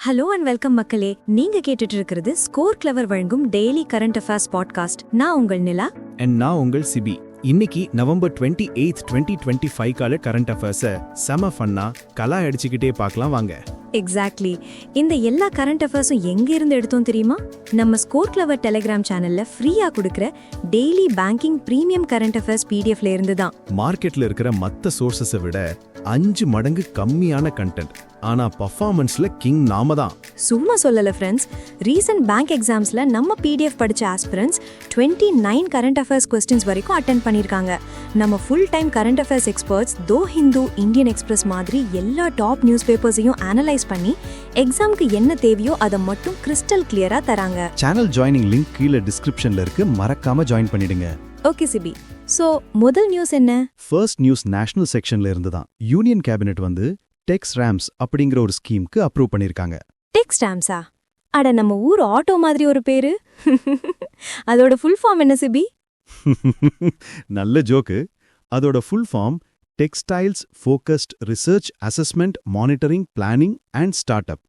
Hello and welcome மக்களே, நீங்க கேட்டுட்டு இருக்கிறது ஸ்கோர் கிளவர் வழங்கும் டெய்லி கரண்ட் அஃபேர்ஸ் பாட்காஸ்ட். நான் உங்கள் நிலா. அண்ட் நான் உங்கள் சிபி. இன்னைக்கு நவம்பர் 28, 2025 கரண்ட் அஃபேர்ஸை செம ஃபன்னா கலா அடிச்சுக்கிட்டே பார்க்கலாம் வாங்க. எக்ஸாக்ட்லி. இந்த எல்லா கரண்ட் அஃபேர்ஸும் எங்க இருந்து எடுத்தோம் தெரியுமா? நம்ம ஸ்கோர் கிளவர் டெலிகிராம் சேனல்ல ஃப்ரீயா கொடுக்கிற daily banking premium current affairs பிடிஎஃப்ல இருந்து தான். மார்க்கெட்ல இருக்கிற மத்த சோர்சஸை விட 5 மடங்கு கம்மியான கண்டென்ட், ஆனா பர்ஃபார்மன்ஸ்ல கிங் நாம தான். சும்மா சொல்லல ஃப்ரெண்ட்ஸ். ரீசன்ட் பேங்க் எக்ஸாம்ஸ்ல நம்ம பிடிஎஃப் படிச்ச ஆஸ்பிரன்ட்ஸ் 29 கரண்ட் அஃபேர்ஸ் கொஸ்டின்ஸ் வரைக்கும் அட்டென்ட் பண்ணிருக்காங்க. நம்ம full time current affairs experts தோ ஹிந்து, இந்தியன் எக்ஸ்பிரஸ் மாதிரி எல்லா டாப் நியூஸ் பேப்பர்ஸையும் அனலைஸ் பண்ணி எக்ஸாம்க்கு என்ன தேவையோ அதை மட்டும் கிறிஸ்டல் கிளியரா தராங்க. சேனல் ஜாயினிங் லிங்க் கீழே டிஸ்கிரிப்ஷன்ல இருக்கு, மறக்காம ஜாயின் பண்ணிடுங்க. ஓகே சிபி, சோ முதல் நியூஸ் என்ன? ஃபர்ஸ்ட் நியூஸ் நேஷனல் செக்ஷன்ல இருந்து தான். யூனியன் கேபினெட் வந்து டெக்ஸ் ரேம்ஸ் அப்படிங்கிற ஒரு ஸ்கீம்க்கு அப்ரூவ் பண்ணிருக்காங்க. டெக்ஸ் ரேம்ஸா? அட, நம்ம ஊர் ஆட்டோ மாதிரி ஒரு பேரு. அதோட ஃபுல் ஃபார்ம் என்ன சிபி? நல்ல ஜோக்கு. அதோட full form textiles focused research assessment monitoring planning and start up.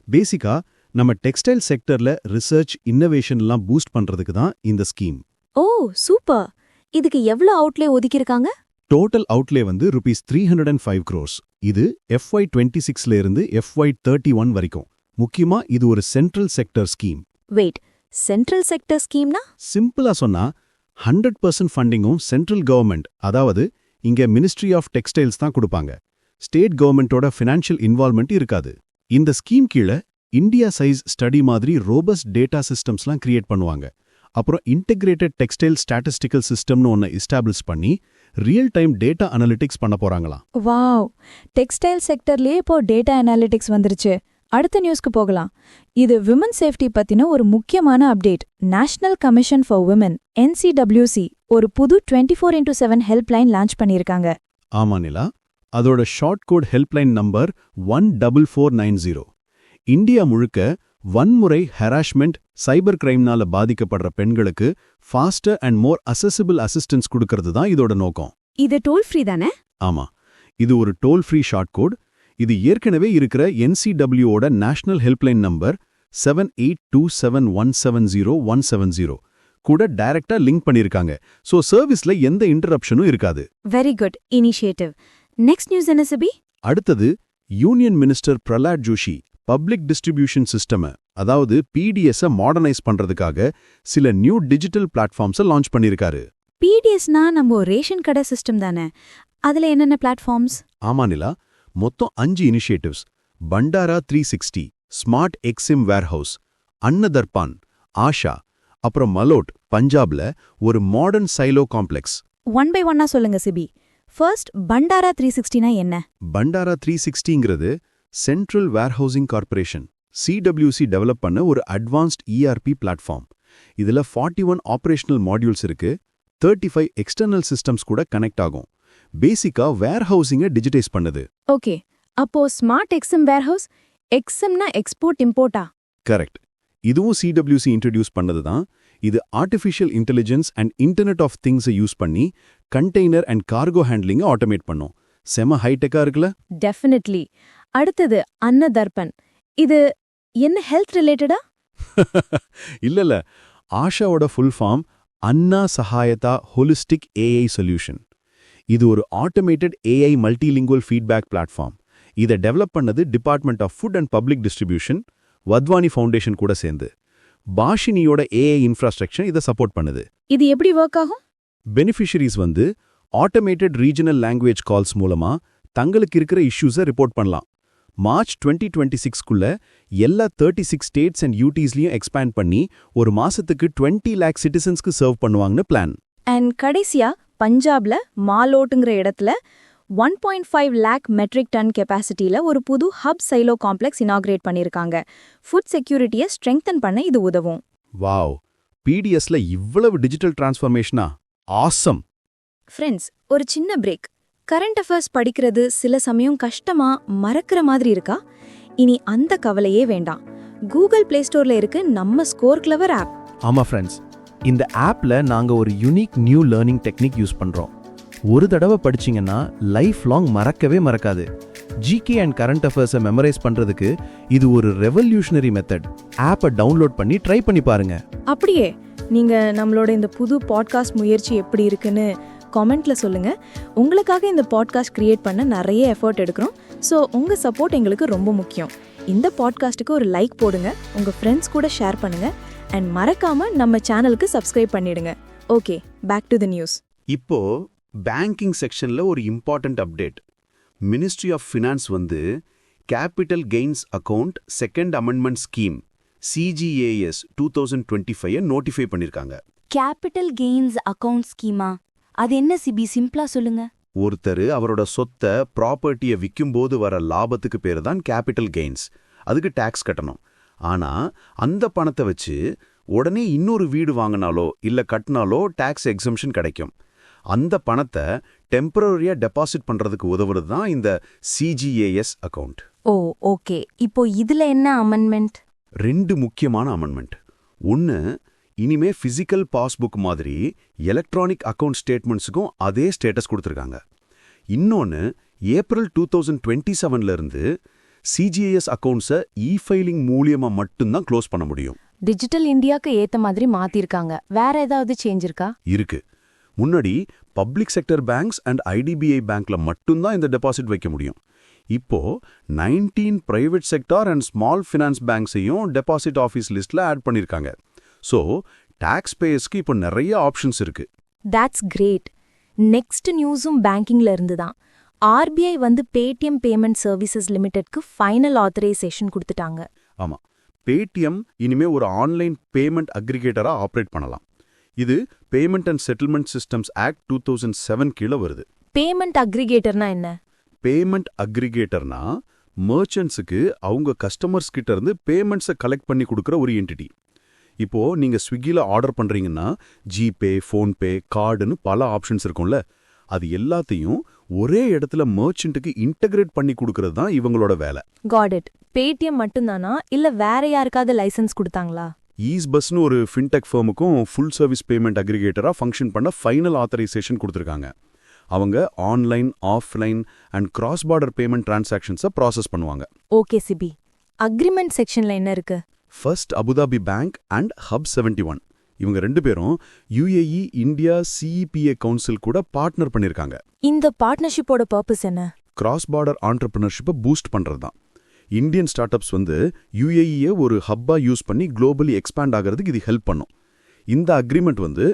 பேசிக்கா நம்ம டெக்ஸ்டைல் செக்டர்ல ரிசர்ச் இன்னோவேஷன்லாம் பூஸ்ட் பண்றதுக்கு தான் இந்த ஸ்கீம். ஓ சூப்பர். இதுக்கு எவ்வளவு அவுட்லே ஒதுக்கியிருக்காங்க? டோட்டல் அவுட்லே வந்து ₹305 crores. இது FY26ல இருந்து FY31 வரைக்கும். முக்கியமா இது ஒரு central sector scheme. Wait, central sector ஸ்கீம்னா? சிம்பிளா சொன்னா 100% ஃபண்டிங்கும் சென்ட்ரல் கவர்மெண்ட், அதாவது இங்க மினிஸ்ட்ரி ஆஃப் டெக்ஸ்டைல்ஸ் தான் கொடுப்பாங்க. ஸ்டேட் கவர்மெண்டோட ஃபினான்ஷியல் இன்வால்வ்மெண்ட் இருக்காது. இந்த ஸ்கீம் கீழே இந்தியா சைஸ் ஸ்டடி மாதிரி ரோபஸ்ட் டேட்டா சிஸ்டம்ஸ்லாம் கிரியேட் பண்ணுவாங்க. அப்புறம் இன்டெகிரேட்டட் டெக்ஸ்டைல் ஸ்டாட்டிஸ்டிக்கல் சிஸ்டம்னு ஒன்று எஸ்டாப்ளிஷ் பண்ணி ரியல் டைம் டேட்டா அனலிட்டிக்ஸ் பண்ண போறாங்களாம். வாவ், டெக்ஸ்டைல் செக்டர்லயே இப்போ டேட்டா அனாலிட்டிக்ஸ் வந்துருச்சு. அடுத்த நியூஸ்க்கு போகலாம். இது விமன் சேஃப்டி பத்தின ஒரு முக்கியமான update. National commission for women NCWC ஒரு புது 24x7 ஹெல்ப்லைன் லான்ச் பண்ணியிருக்காங்க. ஆமா நிலா, அதோட short code helpline number 14490. India முழுக்க வன்முறை, ஹராஸ்மெண்ட், சைபர் கிரைம்னால பாதிக்கப்படுற பெண்களுக்கு faster and more accessible assistance கொடுக்கறது தான் இதோட நோக்கம். இது டோல் ஃப்ரீ தானே? ஆமா, இது ஒரு டோல் ஃப்ரீ ஷார்ட் கோட். இது ஏற்கனவே இருக்கிற NCWOட நேஷனல் ஹெல்ப்லைன் நம்பர் 7827170170 கூட டைரக்டா லிங்க் பண்ணிருக்காங்க. சோ சர்வீஸ்ல எந்த இன்டரப்ஷனும் இருக்காது. Very good initiative. Next news என்ன சிபி? அடுத்தது union minister Pralhad Joshi public distribution system, அதாவது PDS-ஐ மாடர்னைஸ் பண்றதுக்காக சில நியூ டிஜிட்டல் பிளாட்ஃபார்ம்ஸை லான்ச் பண்ணிருக்காரு. PDSனா நம்ம ரேஷன் கடை சிஸ்டம் தானே? அதுல என்னென்ன பிளாட்ஃபார்ம்ஸ்? ஆமா நிலா, மொத்தம் 5 initiatives. Bhandara 360, smart EXIM warehouse, Annadarpan, Asha, அப்புறம் மலோட் பஞ்சாப்ல ஒரு modern silo complex. One by ஒன்னா சொல்லுங்க சிபி. ஃபர்ஸ்ட், பண்டாரா 360னா என்ன? பண்டாரா 360ங்கிறது central warehousing corporation CWC develop பண்ண ஒரு அட்வான்ஸ்ட் ERP பிளாட்ஃபார்ம். இதுல 41 ஆபரேஷனல் மாடியூல்ஸ் இருக்கு. 35 எக்ஸ்டர்னல் சிஸ்டம்ஸ் கூட கனெக்ட் ஆகும். பேசிக்கா வேர்ஹவுசிங்கை டிஜிட்டைஸ் பண்ணுது. ஓகே, அப்போ ஸ்மார்ட் எக்ஸிம் வேர்ஹவுஸ், எக்ஸிம்னா எக்ஸ்போர்ட் இம்போர்ட்டா? கரெக்ட். இதுவும் CWC இன்ட்ரடியூஸ் பண்ணது தான். இது artificial intelligence and internet of திங்ஸை யூஸ் பண்ணி கண்டெய்னர் அண்ட் கார்கோ ஹேண்ட்லிங்கை ஆட்டோமேட் பண்ணும். செம ஹைடெக்கா இருக்குல்ல? டெஃபினெட்லி. அடுத்தது அன்னதர்பன். இது என்ன ஹெல்த் ரிலேட்டடா? இல்ல, ஆஷாவோட full form Anna Sahayata holistic AI solution. இது ஒரு automated AI multilingual feedback platform. இதை டெவலப் பண்ணது department of food and public distribution, Wadhwani foundation கூட சேர்ந்து. பாஷினியோட AI இன்ஃப்ராஸ்ட்ரக்சர் இதை சப்போர்ட் பண்ணுது. இது எப்படி ஒர்க் ஆகும்? பெனிஃபிஷரிஸ் வந்து ஆட்டோமேட்டட் ரீஜனல் லாங்குவேஜ் கால்ஸ் மூலமா தங்களுக்கு இருக்கிற இஷ்யூஸை ரிப்போர்ட் பண்ணலாம். மார்ச் 2026க்குள்ள எல்லா 36 ஸ்டேட்ஸ் அண்ட் UTஸ்லயும் எக்ஸ்பேண்ட் பண்ணி ஒரு மாசத்துக்கு 20 lakh சிட்டிசன்ஸ்க்கு சர்வ் பண்ணுவாங்கன்னு பிளான். அண்ட் கடைசியா பஞ்சாப்ல மாலோட்டுங்கிற இடத்துல 1.5 lakh மெட்ரிக் டன் கெப்பாசிட்டியில ஒரு புது ஹப் சைலோ காம்ப்ளெக்ஸ் இனாகிரேட் பண்ணிருக்காங்க. ஃபுட் செக்யூரிட்டியை ஸ்ட்ரெங்தன் பண்ண இது உதவும். வாவ், PDSல இவ்வளவு டிஜிட்டல் டிரான்ஸ்ஃபர்மேஷனா? ஆசம். ஃப்ரெண்ட்ஸ், ஒரு சின்ன பிரேக். கரண்ட் அஃபேர்ஸ் படிக்கிறது சில சமயம் கஷ்டமா, மறக்கிற மாதிரி இருக்கா? இனி அந்த கவலையே வேண்டாம். கூகுள் பிளே ஸ்டோர்ல இருக்கு நம்ம ஸ்கோர் கிளவர் ஆப். ஆமா ஃப்ரெண்ட்ஸ், இந்த ஆப்ல நாங்க ஒரு unique new learning technique use பண்றோம். ஒரு தடவை படிச்சீங்கன்னா லைஃப் லாங் மறக்கவே மறக்காது. ஜிகே அண்ட் கரண்ட் அஃபேர்ஸை மெமரைஸ் பண்றதுக்கு இது ஒரு ரெவல்யூஷனரி மெத்தட். ஆப்பை டவுன்லோட் பண்ணி ட்ரை பண்ணி பாருங்க. அப்படியே நீங்க நம்மளோட இந்த புது பாட்காஸ்ட் முயற்சி எப்படி இருக்குன்னு காமெண்ட்ல சொல்லுங்க. உங்களுக்காக இந்த பாட்காஸ்ட் கிரியேட் பண்ண நிறைய எஃபர்ட் எடுக்கிறோம். ஸோ உங்க சப்போர்ட் எங்களுக்கு ரொம்ப முக்கியம். இந்த பாட்காஸ்ட்டுக்கு ஒரு லைக் போடுங்க, உங்க ஃப்ரெண்ட்ஸ் கூட ஷேர் பண்ணுங்க, அண்ட் மறக்காம நம்ம சேனலுக்கு சப்ஸ்கிரைப் பண்ணிடுங்க. Okay, back to the news. இப்போ பேங்கிங் செக்ஷன்ல ஒரு important update. Ministry of finance வந்து capital gains account second amendment scheme CGAS 2025 notify பண்ணிருக்காங்க. கேபிட்டல் கெய்ன்ஸ் அக்கவுண்ட் ஸ்கீமா? அது என்ன சிபி, சிம்பிளா சொல்லுங்க. ஒருத்தர் அவரோட சொத்தை ப்ராப்பர்ட்டியை விற்கும்போது வர லாபத்துக்கு பேரு தான் கேபிட்டல் கெய்ன்ஸ். அதுக்கு டாக்ஸ் கட்டணும். ஆனா அந்த பணத்தை வச்சு உடனே இன்னொரு வீடு வாங்கினாலோ இல்ல கட்டினாலோ டாக்ஸ் எக்ஸம்ஷன் கிடைக்கும். அந்த பணத்தை டெம்பரரியா டெபாசிட் பண்றதுக்கு உதவுறது தான் இந்த CGAS அக்கவுண்ட். ஓ ஓகே. இப்போ இதுல என்ன அமெண்ட்மெண்ட்? 2 முக்கியமான அமெண்ட்மெண்ட். ஒன்னு, இனிமே பிசிக்கல் பாஸ்புக் மாதிரி எலக்ட்ரானிக் அக்கவுண்ட் ஸ்டேட்மெண்ட்ஸுக்கும் அதே ஸ்டேட்டஸ் கொடுத்துருக்காங்க. இன்னொன்னு, ஏப்ரல் 2027ல இருந்து CGAS அக்கவுண்ட்ஸை இ-ஃபைலிங் மூலியமா மட்டும்தான் க்ளோஸ் பண்ண முடியும். டிஜிட்டல் இந்தியாக்கு ஏத்த மாதிரி மாத்திருக்காங்க. வேற ஏதாவது சேஞ்ச் இருக்கா? இருக்கு. முன்னாடி public sector banks and IDBI பேங்க்ல மட்டும்தான் இந்த டெபாசிட் வைக்க முடியும். இப்போ 19 private sector and small finance பேங்க்ஸையும் டெபாசிட் ஆஃபீஸ் லிஸ்ட்ல ஆட் பண்ணிருக்காங்க. ஸோ டாக்ஸ் பேயர்ஸ்க்கு இப்போ நிறைய ஆப்ஷன்ஸ் இருக்கு. That's great. நெக்ஸ்ட் நியூஸும் பேங்கிங்ல இருந்து தான். RBI வந்து பேடிஎம் பேமெண்ட் சர்வீசஸ் லிமிடெட்க்கு ஃபைனல் ஆத்தரைசேஷன் கொடுத்துட்டாங்க. ஆமா, பேடிஎம் இனிமே ஒரு ஆன்லைன் பேமெண்ட் அக்ரிகேட்டரா ஆப்ரேட் பண்ணலாம். இது payment and settlement systems act 2007 கீழே வருது. பேமெண்ட் அக்ரிகேட்டர்னா என்ன? பேமெண்ட் அக்ரிகேட்டர்னா மர்ச்சன்ட்ஸுக்கு அவங்க கஸ்டமர்ஸ் கிட்ட இருந்து பேமெண்ட்ஸை கலெக்ட் பண்ணி கொடுக்குற ஒரு என்டிட்டி. இப்போ நீங்க ஸ்விக்கியில் ஆர்டர் பண்றீங்கன்னா ஜிபே, ஃபோன்பே, கார்டுன்னு பல ஆப்ஷன்ஸ் இருக்கும்ல. அது எல்லாத்தையும் ஒரே இடத்துல மர்ச்சன்ட்டுக்கு இன்டகிரேட் பண்ணி கொடுக்கறது தான் இவங்களோட வேலை. Got it. பேடிஎம் மட்டும்தானா இல்ல வேற யாருக்காவது லைசன்ஸ் கொடுத்தாங்களா? ஈஸ் பஸ்னு ஒரு ஃபின்டெக் ஃபர்முக்கும் ஃபுல் சர்வீஸ் பேமெண்ட் அக்ரிகேட்டரா ஃபங்க்ஷன் பண்ண ஃபைனல் ஆத்தரைசேஷன் கொடுத்துருக்காங்க. அவங்க online, offline and cross border payment டிரான்சாக்ஷன்ஸை ப்ராசஸ் பண்ணுவாங்க. ஓகே சிபி. அக்ரிமெண்ட் செக்ஷன்ல என்ன இருக்கு? First Abu Dhabi bank and hub 71 இவங்க 2 பேரும் UAE இந்தியா CEPA கவுன்சில் கூட பார்ட்னர் பண்ணிருக்காங்க. இந்த பார்ட்னர்ஷிப்போட பர்பஸ் என்ன? கிராஸ் பார்டர் ஆண்டர்பிரினர்ஷிப்பை பூஸ்ட் பண்றது தான். இந்தியன் ஸ்டார்ட் அப்ஸ் வந்து UAE ஒரு ஹப்பா யூஸ் பண்ணி குளோபலி எக்ஸ்பேண்ட் ஆகிறதுக்கு இது ஹெல்ப் பண்ணும். இந்த அக்ரிமெண்ட் வந்து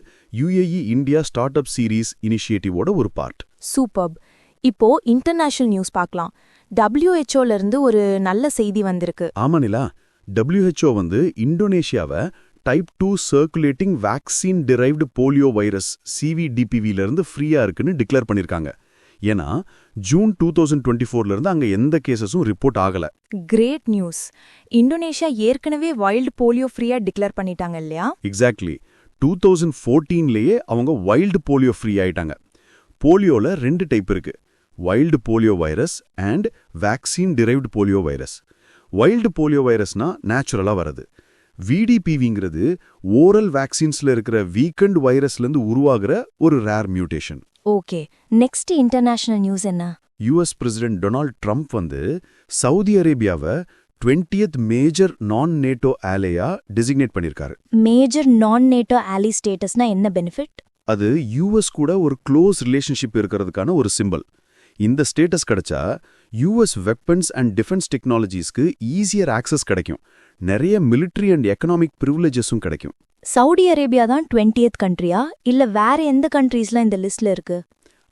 UAE India start up series இனிஷியேட்டிவோட ஒரு பார்ட். சூப்பர்ப். இப்போ இன்டர்நேஷனல் நியூஸ் பார்க்கலாம். WHO ல இருந்து ஒரு நல்ல செய்தி வந்திருக்கு. ஆமானிலா, WHO வந்து இந்தோனேஷியாவை type 2 circulating vaccine derived polio virus CVDPV இருந்து ஃப்ரீயா இருக்குன்னு டிக்ளேர் பண்ணிருக்காங்க. ஏன்னா ஜூன் 2024ல இருந்து அங்க எந்த கேசஸும் ரிப்போர்ட் ஆகல. Great news. இந்தோனேஷியா ஏற்கனவே வைல்டு போலியோ ஃப்ரீயா டிக்ளேர் பண்ணிட்டாங்க இல்லையா? எக்ஸாக்ட்லி. 2014லயே அவங்க வைல்டு போலியோ ஃப்ரீ ஆயிட்டாங்க. போலியோல 2 டைப் இருக்கு, wild polio virus and vaccine derived polio virus. Wild polio வைரஸ்னா நேச்சுரலா வருது. VDPVங்கிறது ஓரல் வேக்சின்ஸ்ல இருக்கிற வீக்கண்ட் வைரஸ்லேருந்து உருவாகிற ஒரு rare mutation. Okay. Next international news என்ன? US பிரசிடென்ட் டொனால்ட் ட்ரம்ப் வந்து சவுதி அரேபியாவை 20th மேஜர் நான் நேட்டோ ஆலேயா டெசிக்னேட் பண்ணிருக்காரு. மேஜர் நான் நேட்டோ ஆலி ஸ்டேட்டஸ்னா என்ன பெனிஃபிட்? அது US கூட ஒரு க்ளோஸ் ரிலேஷன்ஷிப் இருக்கிறதுக்கான ஒரு சிம்பல். இந்த ஸ்டேட்டஸ் கிடைச்சா US வெப்பன்ஸ் அண்ட் டிஃபென்ஸ் டெக்னாலஜிஸ்க்கு ஈஸியர் ஆக்சஸ் கிடைக்கும். நிறைய மிலிட்ரி அண்ட் எக்கனாமிக் ப்ரிவிலேஜஸும் கிடைக்கும். சவுதி அரேபியா தான் 20th கண்ட்ரியா இல்ல வேற எந்த கண்ட்ரீஸ்லாம் இந்த லிஸ்ட்ல இருக்கு?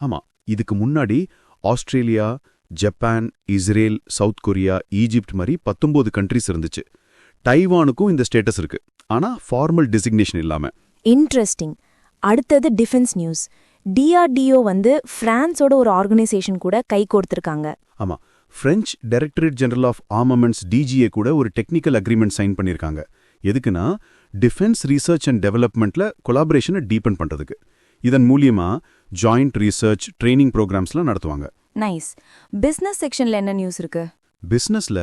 ஆமா, இதுக்கு முன்னாடி Australia, Japan, Israel, south Korea, Egypt மாதிரி 19 கண்ட்ரீஸ் இருந்துச்சு. டைவானுக்கும் இந்த ஸ்டேட்டஸ் இருக்கு, ஆனா ஃபார்மல் டெசிக்னேஷன் இல்லாம. இன்ட்ரெஸ்டிங். அடுத்தது டிஃபென்ஸ் நியூஸ். DRDO வந்து பிரான்ஸோட ஒரு ஆர்கனைசேஷன் கூட கை கோர்த்திருக்காங்க. ஆமா, French directorate general of armaments DGA கூட ஒரு டெக்னிக்கல் அக்ரிமெண்ட் சைன் பண்ணிருக்காங்க. எதுக்குன்னா டிஃபென்ஸ் ரிசர்ச் அண்ட் டெவலப்மெண்ட்ல கொலாபரேஷனை டீபன் பண்றதுக்கு. இதன் மூலியமா ஜாயிண்ட் ரிசர்ச், ட்ரைனிங் ப்ரோக்ராம்ஸ்லாம் நடத்துவாங்க. நைஸ். பிசினஸ் செக்ஷன்ல என்ன நியூஸ் இருக்கு? பிசினஸ்ல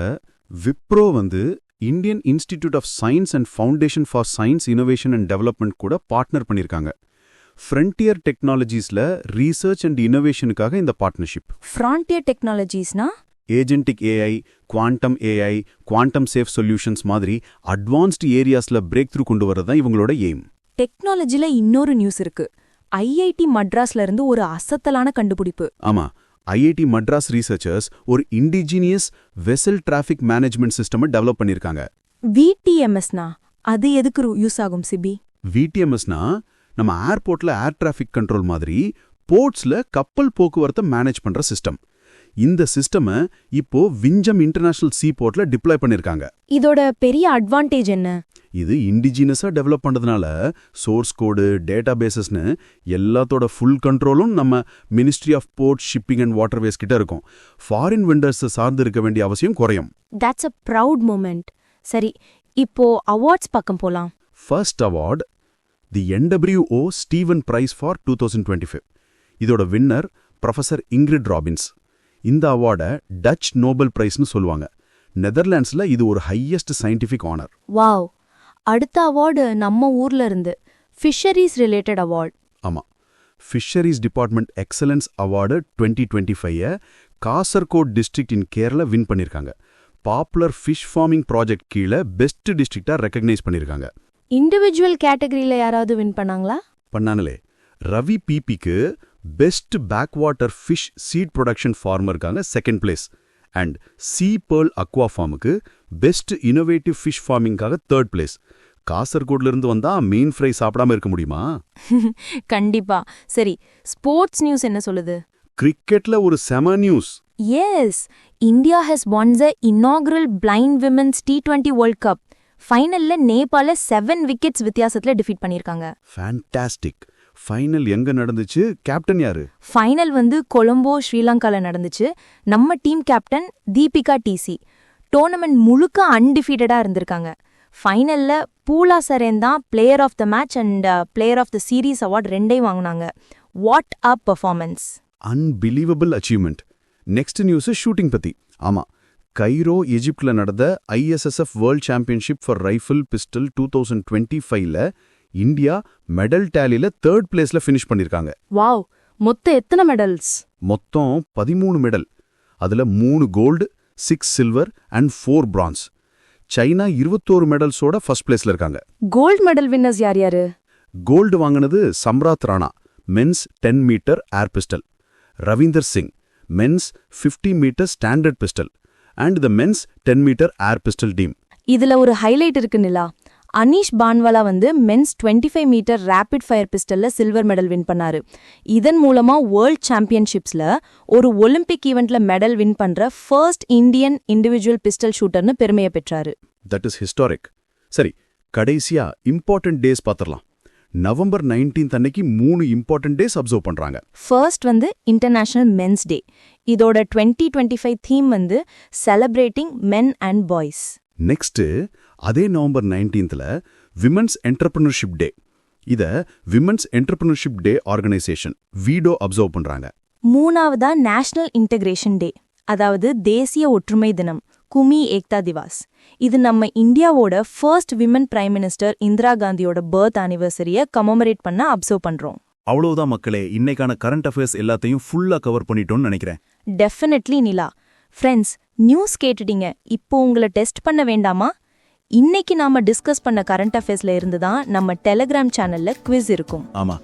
விப்ரோ வந்து Indian institute of science and foundation for science innovation and development கூட பார்ட்னர் பண்ணிருக்காங்க. ஃப்ரண்டியர் டெக்னாலஜிஸ்ல ரிசர்ச் அண்ட் இனோவேஷனுக்காக இந்த பார்ட்னர்ஷிப். ஃப்ரான்டியர் டெக்னாலஜிஸ்னா agentic AI, quantum AI, quantum safe solutions மாதிரி அட்வான்ஸ்டு ஏரியாஸ்ல பிரேக் த்ரூ கொண்டு வரது தான் இவங்களோட எய்ம். டெக்னாலஜில இன்னொரு நியூஸ் இருக்கு. ஐஐடி மட்ராஸ்ல இருந்து ஒரு அசத்தலான கண்டுபிடிப்பு. ஆமா, ஐஐடி மட்ராஸ் ரீசர்ச்சர்ஸ் ஒரு indigenous vessel traffic management system develop பண்ணிருக்காங்க. விடிஎம்எஸ்னா அது எதுக்கு யூஸ் ஆகும் சிபி? விடிஎம்எஸ்னா நம்ம ஏர்போர்ட்ல ஏர் டிராஃபிக் கண்ட்ரோல் மாதிரி போர்ட்ஸ்ல கப்பல் போக்குவரத்தை மேனேஜ் பண்ற சிஸ்டம். இந்த சிஸ்டம் இப்போ விஞ்சம் இன்டர்நேஷனல் சீ போர்ட்ல டிப்ளாய் பண்ணிருக்காங்க. இதோட பெரிய அட்வான்டேஜ் என்ன? இது இண்டிஜினஸா டெவலப் பண்றதுனால சோர்ஸ் கோடு, டேட்டா பேசஸ்னு எல்லாத்தோட ஃபுல் கண்ட்ரோலும் நம்ம ministry of port, shipping and waterways கிட்ட இருக்கும். ஃபாரின் வெண்டர்ஸ் சார்ந்து இருக்க வேண்டிய அவசியம் குறையும். That's a proud moment. சரி, இப்போ அவார்ட்ஸ் பக்கம் போலாம். First award the NWO Steven prize for 2025. இதோட வின்னர் ப்ரொஃபசர் இங்கிரிட் ராபின்ஸ். இந்த அவார்டை டச் நோபல் பிரைஸ்னு சொல்லுவாங்க. நெதர்லாண்ட்ஸ்ல இது ஒரு ஹையஸ்ட் சயின்டிஃபிக் ஆனர். வாவ். அடுத்த அவார்டு நம்ம ஊர்ல இருந்து ஃபிஷரிஸ் ரிலேட்டட் அவார்ட். ஆமா, fisheries department excellence award 2025 Kasaragod district in Kerala win பண்ணிருக்காங்க. பாப்புலர் ஃபிஷ் ஃபார்மிங் ப்ராஜெக்ட் கீழே பெஸ்ட் டிஸ்ட்ரிக்டா ரெக்கக்னைஸ் பண்ணிருக்காங்க. இண்டிவிஜுவல் கேட்டகரியில யாராவது வின் பண்ணாங்களா? பண்ணானலே, ரவி பிபிக்கு best backwater fish seed production ஃபார்மருக்கான second place and sea pearl aqua ஃபார்முக்கு பெஸ்ட் இனோவேட்டிவ் ஃபிஷ் ஃபார்மிங்காக தேர்ட் பிளேஸ். காசர்கோட்ல இருந்து வந்தா மீன் ஃப்ரை சாப்பிடாம இருக்க முடியுமா? கண்டிப்பா. சரி, ஸ்போர்ட்ஸ் நியூஸ் என்ன சொல்லுது? கிரிக்கெட்ல ஒரு செம news. Yes, India has won the inaugural blind women's T20 World Cup. ஃபைனல்ல நேபாள 7 விக்கெட்ஸ் வித்தியாசத்துல டிஃபீட் பண்ணிருக்காங்க. ஃபேண்டாஸ்டிக். ஃபைனல் எங்க நடந்துச்சு? கேப்டன் யாரு? ஃபைனல் கொலம்போ, ஸ்ரீலங்கால நடந்துச்சு. நம்ம team captain Deepika TC. Tournament முழுக்க அன்டிஃபீட்டடா இருந்திருக்காங்க. ஃபைனல்ல பூலா சரேன் தான் player of the match and player of the series award ரெண்டையும் வாங்கினாங்க. What a performance! Unbelievable achievement. Next news shooting பத்தி. ஆமா, கைரோ எஜிப்ட்ல நடந்த ISSF world championship for rifle pistol 2025ல இந்தியா மெடல் டேலில தேர்ட் பிளேஸ்ல ஃபினிஷ் பண்ணிருக்காங்க. வாவ். மொத்தம் எத்தனை மெடல்ஸ்? மொத்தம் 13 மெடல். அதுல 3 gold, 6 silver and 4 bronze. China 21 மெடல்ஸோட ஃபர்ஸ்ட் பிளேஸ்ல இருக்காங்க. கோல்ட் மெடல் வின்னர்ஸ் யார் யாரு? கோல்டு வாங்கினது Samrat Rana, men's 10 metre air pistol. Ravinder Singh, men's 50 metre standard pistol and the men's 10 metre air pistol team. இதுல ஒரு ஹைலைட் இருக்கு நிலா. Anish Bhanwala men's 25 metre rapid fire பிஸ்டல்ல சில்வர் மெடல் வின் பண்ணாரு. இதன் மூலமா வேர்ல்ட் சாம்பியன்ஷிப்ஸ்ல ஒரு ஒலிம்பிக் ஈவெண்ட்ல மெடல் வின் பண்ற ஃபர்ஸ்ட் இந்தியன் இண்டிவிஜுவல் பிஸ்டல் ஷூட்டர்னு பெருமையை பெற்றாரு. That is historic. சரி, கடைசியா இம்பார்ட்டன்ட் டேஸ் பாத்திரலாம். நவம்பர் 19 அன்னைக்கு 3 இம்பார்ட்டன்ட் டேஸ் அப்சர்வ் பண்றாங்க. First international men's day. இதோட 2025 theme celebrating men and boys. Next அதே நவம்பர் 19ல விமென்ஸ் என்டர்பிரினர்ஷிப் டே. இத விமென்ஸ் என்டர்பிரினர்ஷிப் டே ஆர்கனைசேஷன் வீடோ அப்சர்வ் பண்றாங்க. மூணாவதா நேஷனல் இன்டகிரேஷன் டே, அதாவது தேசிய ஒற்றுமை தினம், குமி ஏக்தா திவாஸ். இது நம்ம இந்தியாவோட first women prime minister Indira காந்தியோட பர்த் ஆனிவர்சரியை கமமரேட் பண்ண அப்சர்வ் பண்றோம். அவ்வளவுதான் மக்களே, இன்னைக்கான கரண்ட் அஃபேர்ஸ் எல்லாத்தையும் ஃபுல்லா கவர் பண்ணிட்டோம்னு நினைக்கிறேன். டெஃபினெட்லி நிலா. ஃப்ரெண்ட்ஸ், நியூஸ் கேட்டுட்டீங்க. இப்போ உங்களை டெஸ்ட் பண்ண வேண்டாமா? இன்னைக்கு நாம டிஸ்கஸ் பண்ண கரண்ட் அஃபேர்ஸ்ல இருந்து தான் நம்ம டெலிகிராம் சேனல்ல குவிஸ் இருக்கும். ஆமா,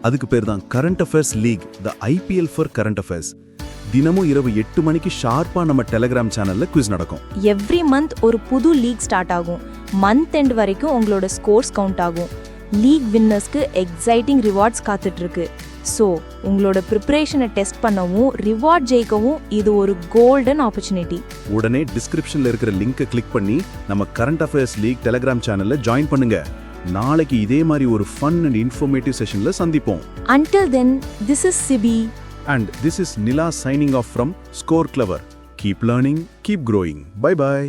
அதுக்கு பேர் தான் current affairs league, the IPL for current affairs. தினமும் இரவு 8 மணிக்கு ஷார்ப்பா நம்ம டெலிகிராம் சேனல்ல குவிஸ் நடக்கும். எவ்ரி மந்த் ஒரு புது லீக் ஸ்டார்ட் ஆகும். மந்த் எண்ட் வரைக்கும் உங்களோட ஸ்கோர்ஸ் கவுண்ட் ஆகும். லீக் வின்னர்ஸ்க்கு எக்ஸைட்டிங் ரிவார்ட்ஸ் காத்துட்டு இருக்கு. ஸோ உங்களோட ப்ரிப்பரேஷனை டெஸ்ட் பண்ணவும் ரிவார்ட் ஜெயிக்கவும் இது ஒரு கோல்டன் ஆப்பர்ச்சுனிட்டி. உடனே டிஸ்கிரிப்ஷன்ல இருக்கிற லிங்கை கிளிக் பண்ணி நம்ம கரண்ட் அஃபேர்ஸ் லீக் டெலிகிராம் சேனல்ல ஜாயின் பண்ணுங்க. நாளைக்கு இதே மாதிரி ஒரு ஃபன் அண்ட் இன்ஃபர்மேட்டிவ் செஷன்ல சந்திப்போம். Until then, this is Sibi. And this is Nila signing off from Score Clever. Keep learning, keep growing. Bye bye.